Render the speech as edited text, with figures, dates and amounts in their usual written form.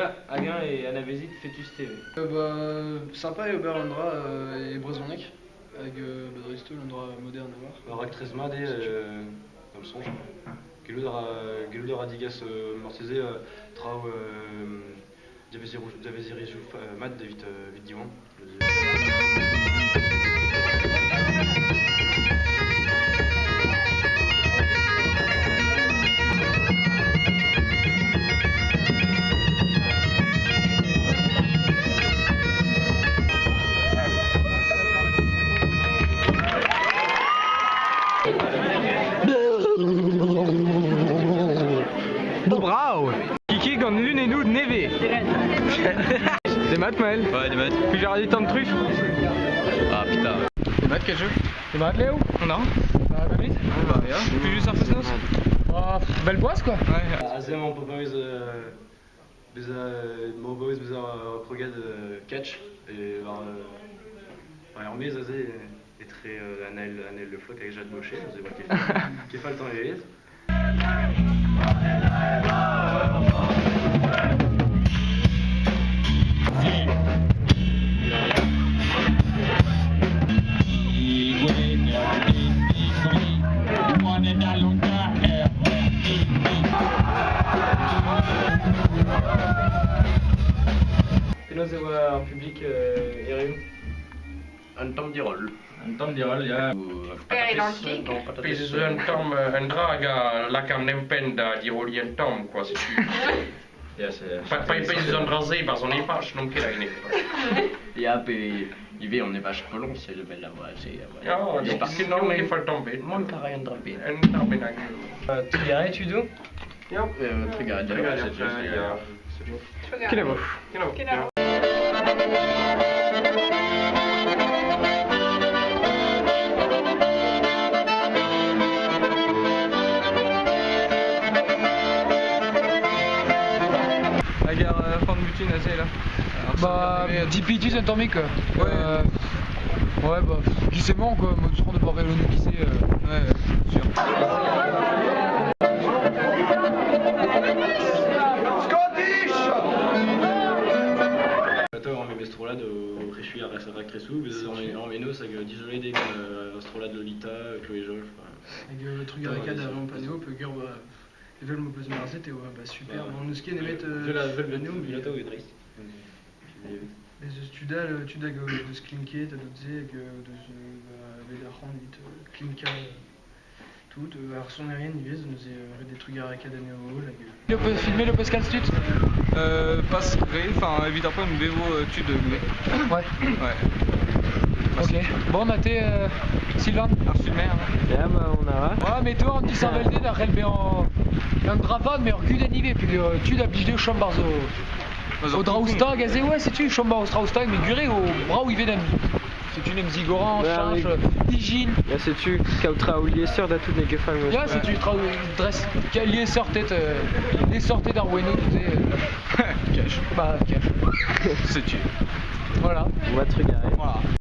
Déjà, Haguin et Anavésit, Fétus TV. Sympa et Oberlandra et Brezonec, avec Badristo, l'endroit moderne à voir. Rak 13 Mad et dans le songe. Geludar Adigas Mortizé, Trau Javeziri Jouf Mad David Diwan. Bravo! Kiki comme l'une et nous de Neve. Des maths, Maël? Ouais, des maths. Puis j'ai regardé tant de trucs. Ah putain. Des maths, quel jeu? Des maths, Léo? Non? Bah, David? Ouais, bah, rien. Puis juste un peu sinon? Belle boisse, quoi? Ouais. Azem en Popoise, Moboise, Progad Catch. Et en mai, Zazé est très Anel le floc avec Jade Baucher. Vous allez voir qui fait le temps et les Et nous avons un public Eriu. Un temps d'Irol. Un temps d'Irol, ja. Precis en draga lakan nevpenda diroli en tom quoi si tu. Pas precis en rasé par son épage non qu'il a une Ja, i ved om det var skolong så det väl var så. Ja, det parce que non il faut tomber. Mon carré en drapé. En drapé. Trigare, tu do? Ja. Trigare. Quel est beau? La gare fin de Butine, assez là. Bah, Dipitis en tombé quoi. Ouais, bah, qui c'est bon quoi, moi je prends de pas vélo qui c'est. Ouais, sûr. On met Bestrolade au Réchuy à Rak Tressou, en Ménos avec Disolé des Astrolade Lolita, Chloé Jolf. Avec le truc arcade avant Paneo, peut dire ils veulent me poser Marzet et ouais, bah super. Bon, nous ce qui est mettre. Velvenio, Vilata ou Edris. Les studas, tu d'ag de Sklinke, t'as d'autres avec de Vedarhan, vite Klinka, tout. Alors son rien, il vise, nous des trucs arcade à Néo, Tu peux filmer le Pascal Stut? Passe ré, enfin évidemment une bévo tu de Ouais. Ouais. Ok. Bon, on a été Sylvain. Filmer. Ja, bah, on a. Ouais, mais toi, on dit ça velte d'un relbe en drapade, mais en cul d'anivé, puis tu d'obligé au chambarzo. Au Draustag, ouais, c'est tu, chambar au Draustag, mais guré au bras où il vient c'est une Mzigoran, Charge, Hygiène. Ja, c'est tu, Kautra ou Liesser da tout des gefallen. Ja, c'est tu, dresse, Liesser tête, les sorties d'Arweno, tu sais. Cash. Bah, cash. C'est tu. Voilà. On va te regarder. Voilà.